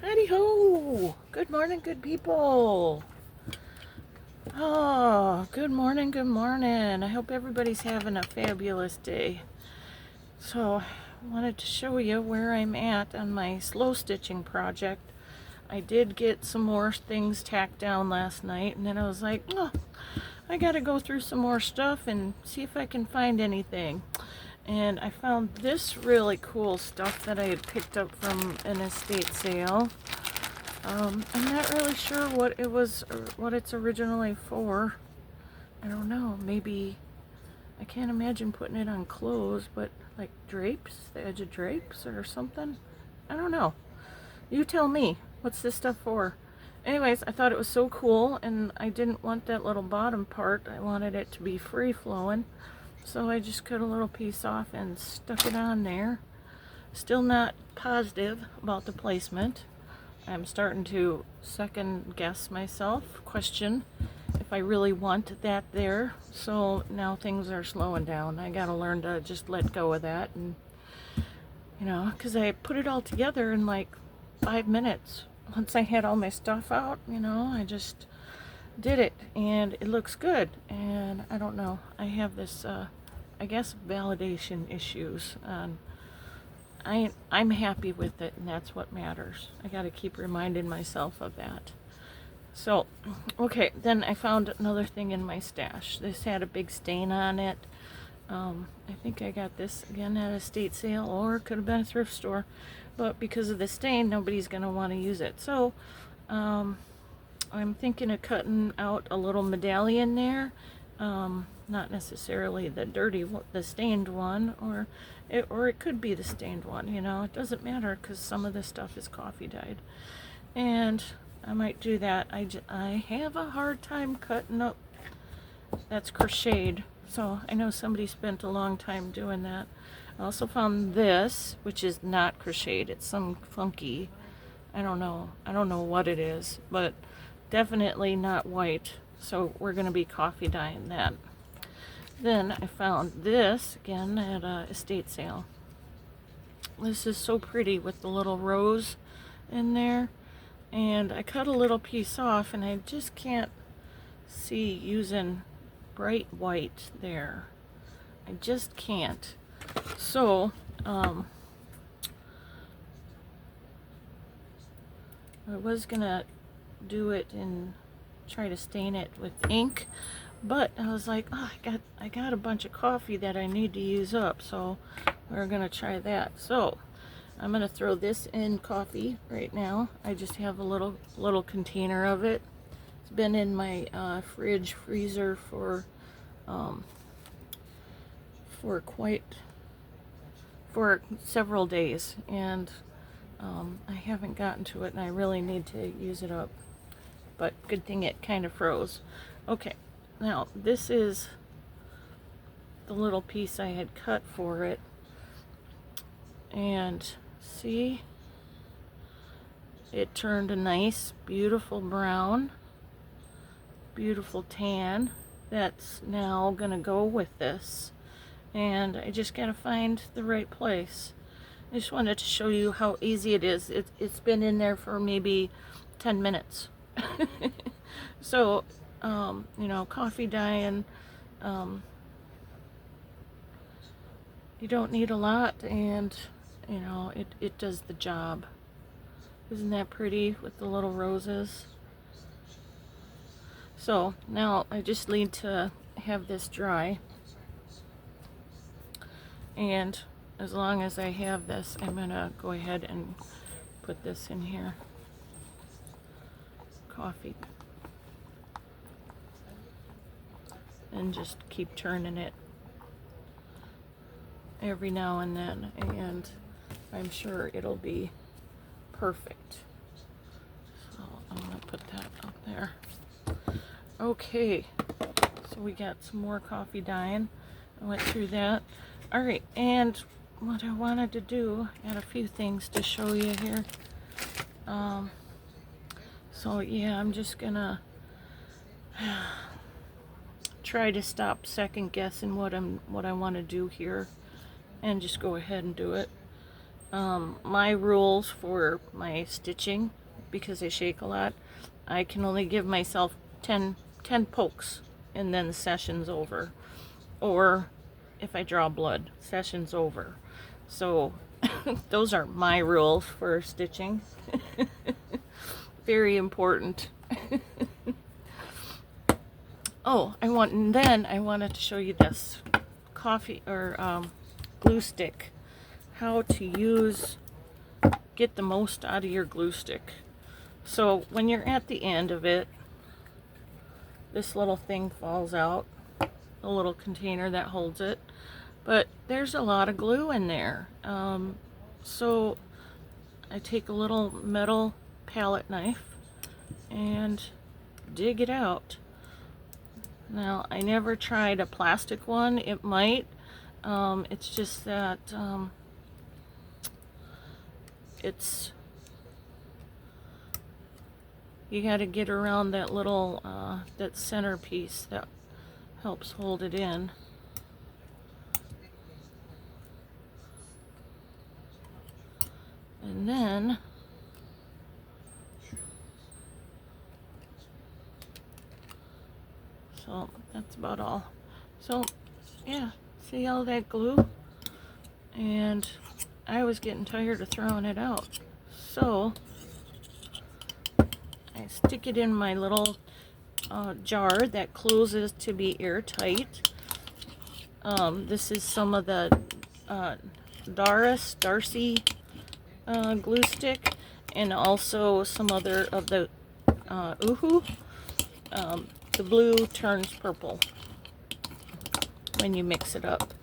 Howdy ho! Good morning, good people. Oh, good morning, good morning. I hope everybody's having a fabulous day. So, I wanted to show you where I'm at on my slow stitching project. I did get some more things tacked down last night, and then I was like, oh, I gotta go through some more stuff and see if I can find anything. And I found this really cool stuff that I had picked up from an estate sale. I'm not really sure what it was, or what it's originally for. I don't know, maybe, I can't imagine putting it on clothes, but like drapes, the edge of drapes or something. I don't know. You tell me, what's this stuff for? Anyways, I thought it was so cool, and I didn't want that little bottom part. I wanted it to be free flowing. So I just cut a little piece off and stuck it on there. Still not positive about the placement. I'm starting to second guess myself, question if I really want that there. So now things are slowing down. I gotta learn to just let go of that, and because I put it all together in like 5 minutes. Once I had all my stuff out, I just did it, and it looks good. And I don't know, I have this I guess validation issues. I'm happy with it, and that's what matters. I got to keep reminding myself of that. So, okay, then I found another thing in my stash. This had a big stain on it. I think I got this again at a estate sale, or it could have been a thrift store. But because of the stain, nobody's going to want to use it. So, I'm thinking of cutting out a little medallion there. Not necessarily the stained one, or it could be the stained one. It doesn't matter, because some of this stuff is coffee dyed, and I might do that. I have a hard time cutting up that's crocheted, so I know somebody spent a long time doing that. I also found this, which is not crocheted. It's some funky, I don't know what it is, but definitely not white. So we're going to be coffee dyeing that. Then I found this again at a estate sale. This is so pretty with the little rose in there. And I cut a little piece off, and I just can't see using bright white there. I just can't. So, I was gonna do it and try to stain it with ink, but I was like, oh, I got a bunch of coffee that I need to use up, so we're gonna try that. So I'm gonna throw this in coffee right now. I just have a little container of it. It's been in my freezer for several days, and I haven't gotten to it, and I really need to use it up. But good thing it kind of froze. Okay, now this is the little piece I had cut for it, and see, it turned a nice, beautiful brown, beautiful tan. That's now gonna go with this, and I just gotta find the right place. I just wanted to show you how easy it is. It's been in there for maybe 10 minutes. So, coffee dyeing, you don't need a lot, and, it does the job. Isn't that pretty with the little roses? So, now I just need to have this dry. And as long as I have this, I'm gonna go ahead and put this in here. Coffee. And just keep turning it every now and then, and I'm sure it'll be perfect. So I'm gonna put that up there. Okay, so we got some more coffee dyeing. I went through that. All right, and what I wanted to do, I had a few things to show you here. So yeah, I'm just gonna try to stop second guessing what I want to do here, and just go ahead and do it. My rules for my stitching, because I shake a lot, I can only give myself 10 pokes and then the session's over. Or if I draw blood, session's over. So those are my rules for stitching. Very important. Oh, then I wanted to show you this coffee or glue stick. How to get the most out of your glue stick. So when you're at the end of it, this little thing falls out, a little container that holds it, but there's a lot of glue in there. So I take a little metal palette knife and dig it out. Now, I never tried a plastic one. It might. It's just that you got to get around that little that center piece that helps hold it in. And then so that's about all. So yeah, see all that glue? And I was getting tired of throwing it out. So I stick it in my little jar that closes to be airtight. This is some of the Darcy glue stick, and also some other of the Uhu. The blue turns purple when you mix it up.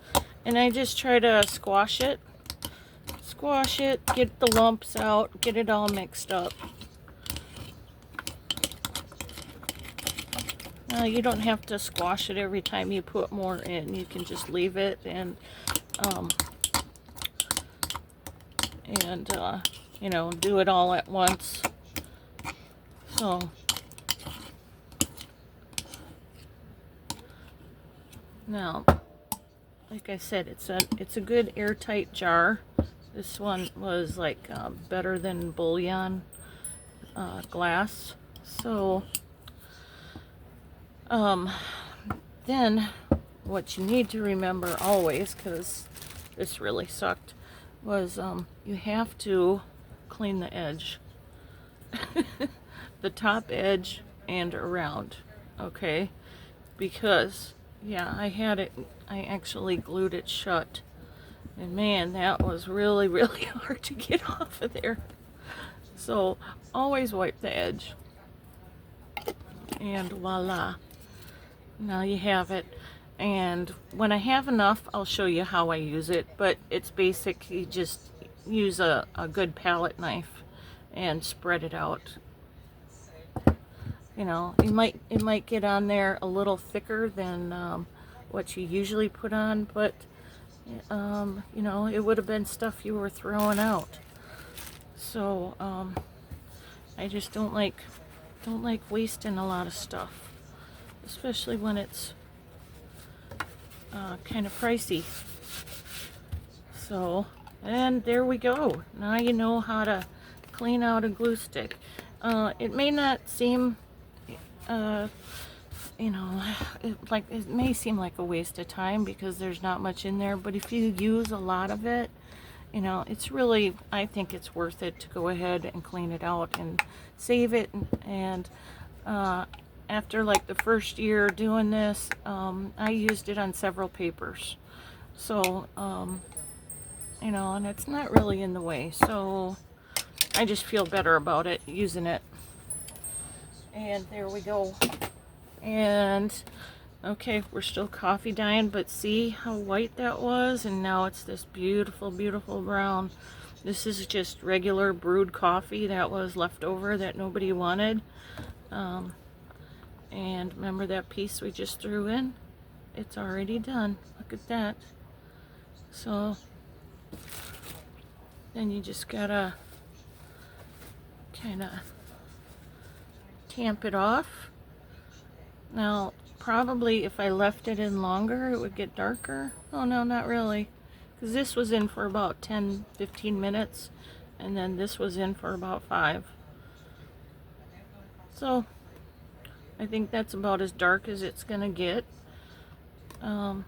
And I just try to squash it, get the lumps out, get it all mixed up. You don't have to squash it every time you put more in. You can just leave it and you know, do it all at once. So now, like I said, it's a good airtight jar. This one was like better than bouillon glass. So then what you need to remember always, because this really sucked, was you have to clean the edge. The top edge and around, okay? Because yeah, I actually glued it shut, and man, that was really, really hard to get off of there. So always wipe the edge, and voila, now you have it. And when I have enough, I'll show you how I use it, but it's basic. You just use a good palette knife and spread it out. You know, it might get on there a little thicker than what you usually put on, but you know, it would have been stuff you were throwing out. So I just don't like wasting a lot of stuff, especially when it's kind of pricey. So, and there we go. Now you know how to clean out a glue stick. It may not seem you know, it may seem like a waste of time because there's not much in there, but if you use a lot of it, you know, it's really, I think it's worth it to go ahead and clean it out and save it. And after like the first year doing this, I used it on several papers. So you know, and it's not really in the way, so I just feel better about it using it. And there we go. And okay, we're still coffee dyeing, but see how white that was, and now it's this beautiful, beautiful brown. This is just regular brewed coffee that was left over that nobody wanted. And remember that piece we just threw in? It's already done. Look at that. So then you just gotta kind of tamp it off. Now, probably if I left it in longer, it would get darker. Oh no, not really, because this was in for about 10-15 minutes, and then this was in for about 5. So I think that's about as dark as it's gonna get. And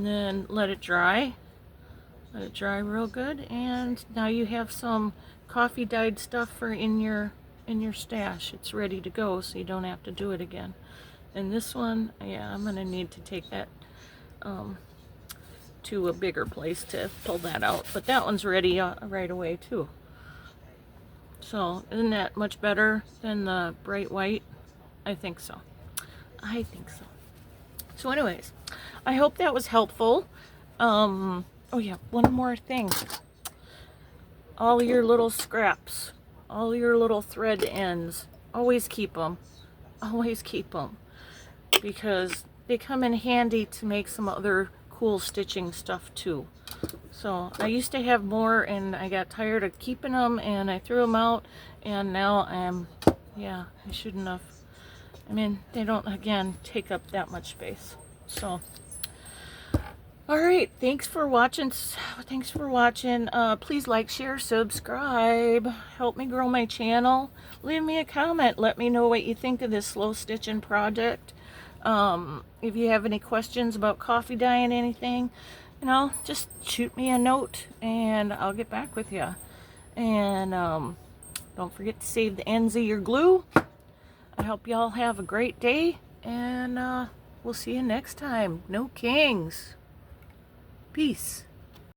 then let it dry. Let it dry real good, and now you have some coffee dyed stuff for in your stash. It's ready to go, so you don't have to do it again. And this one, yeah, I'm gonna need to take that to a bigger place to pull that out. But that one's ready right away too. So isn't that much better than the bright white? I think so. I think so. So anyways, I hope that was helpful. Oh yeah, one more thing. All your little scraps, all your little thread ends, always keep them. Always keep them. Because they come in handy to make some other cool stitching stuff too. So I used to have more, and I got tired of keeping them, and I threw them out, and now yeah, I shouldn't have. I mean, they don't, again, take up that much space. So, all right, thanks for watching. Please like, share, subscribe. Help me grow my channel. Leave me a comment. Let me know what you think of this slow stitching project. If you have any questions about coffee dyeing anything, you know, just shoot me a note and I'll get back with you. And don't forget to save the ends of your glue. I hope y'all have a great day, and we'll see you next time. No kings. Peace.